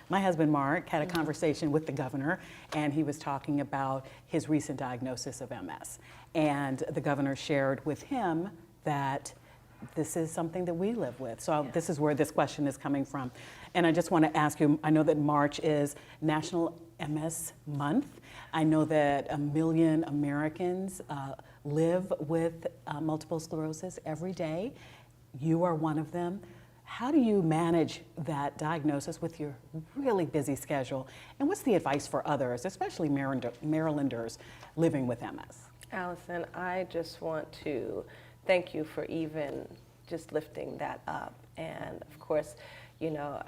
My husband Mark had a conversation with the governor, and he was talking about his recent diagnosis of MS. And the governor shared with him that this is something that we live with. So this is where this question is coming from. And I just want to ask you, I know that March is National MS Month. I know that 1 million Americans live with multiple sclerosis every day. You are one of them. How do you manage that diagnosis with your really busy schedule? And what's the advice for others, especially Marylanders living with MS? Allison, I just want to thank you for even just lifting that up. And of course, you know,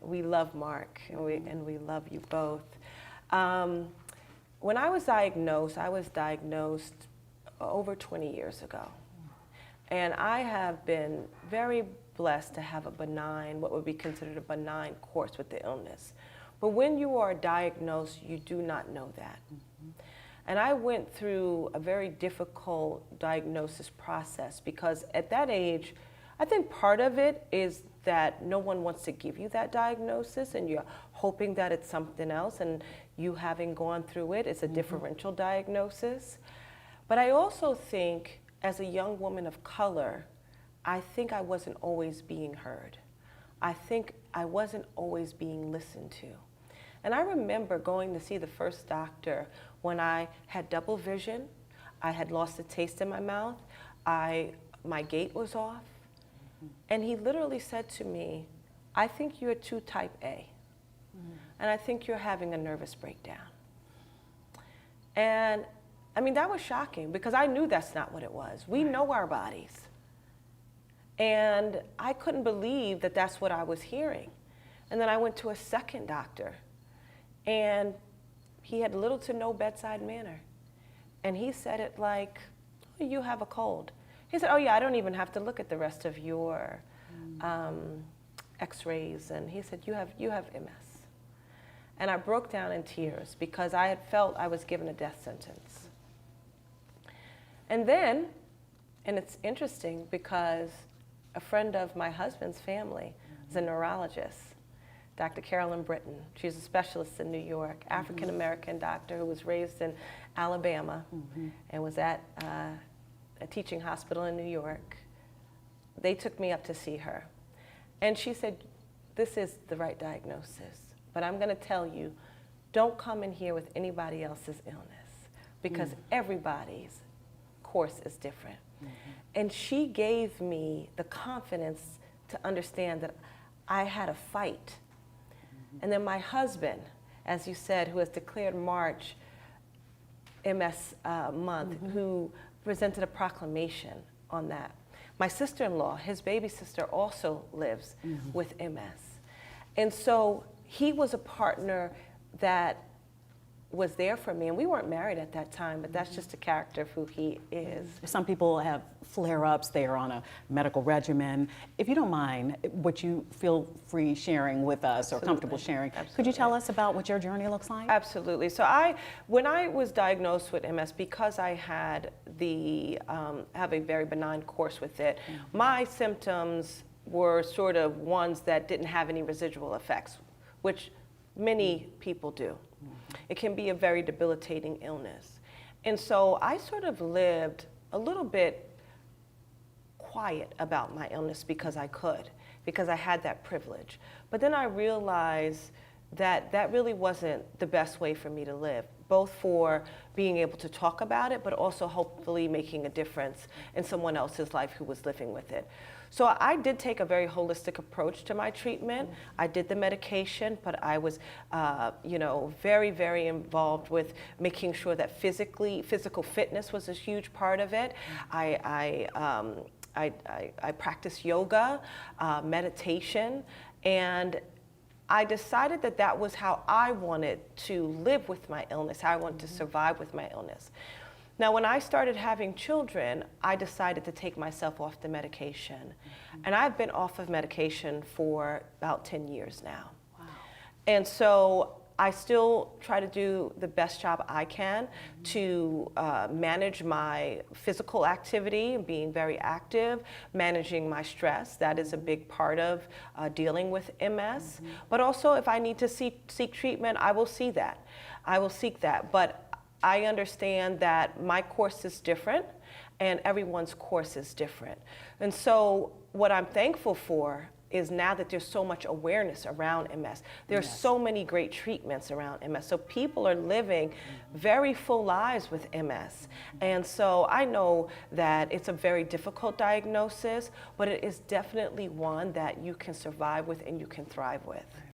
we love Mark, and we love you both. When I was diagnosed over 20 years ago. And I have been very blessed to have a benign, what would be considered a benign course with the illness. But when you are diagnosed, you do not know that. And I went through a very difficult diagnosis process because at that age, I think part of it is that no one wants to give you that diagnosis and you're hoping that it's something else, and you having gone through it, it's a differential diagnosis. But I also think as a young woman of color, I think I wasn't always being heard. I think I wasn't always being listened to. And I remember going to see the first doctor when I had double vision, I had lost the taste in my mouth, my gait was off, and he literally said to me, I think you're 2 type A, and I think you're having a nervous breakdown. And I mean, that was shocking because I knew that's not what it was. We know our bodies. And I couldn't believe that that's what I was hearing. And then I went to a second doctor, and he had little to no bedside manner. And he said it like, oh, you have a cold. He said, oh yeah, I don't even have to look at the rest of your x-rays. And he said, you have MS. And I broke down in tears because I had felt I was given a death sentence. And then, and it's interesting because a friend of my husband's family is a neurologist, Dr. Carolyn Britton. She's a specialist in New York, African-American doctor who was raised in Alabama and was at a teaching hospital in New York. They took me up to see her. And she said, this is the right diagnosis, but I'm gonna tell you, don't come in here with anybody else's illness because everybody's course is different. And she gave me the confidence to understand that I had a fight. And then my husband, as you said, who has declared March MS month, who presented a proclamation on that. My sister-in-law, his baby sister, also lives with MS. And so he was a partner that was there for me, and we weren't married at that time, but that's just a character of who he is. Some people have flare-ups, they are on a medical regimen. If you don't mind, would you feel free sharing with us or comfortable sharing? Could you tell us about what your journey looks like? Absolutely. So when I was diagnosed with MS, because I had have a very benign course with it, my symptoms were sort of ones that didn't have any residual effects, which many people do. It can be a very debilitating illness. And so I sort of lived a little bit quiet about my illness because I had that privilege. But then I realized that that really wasn't the best way for me to live, both for being able to talk about it, but also hopefully making a difference in someone else's life who was living with it. So I did take a very holistic approach to my treatment. I did the medication, but I was, very, very involved with making sure that physical fitness was a huge part of it. I practiced yoga, meditation, and I decided that that was how I wanted to live with my illness, how I wanted to survive with my illness. Now, when I started having children, I decided to take myself off the medication. And I've been off of medication for about 10 years now. Wow. And so I still try to do the best job I can to manage my physical activity, being very active, managing my stress. That is a big part of dealing with MS. But also, if I need to seek treatment, I will see that. I will seek that. But I understand that my course is different and everyone's course is different. And so what I'm thankful for is now that there's so much awareness around MS. There's so many great treatments around MS. So people are living very full lives with MS. And so I know that it's a very difficult diagnosis, but it is definitely one that you can survive with and you can thrive with.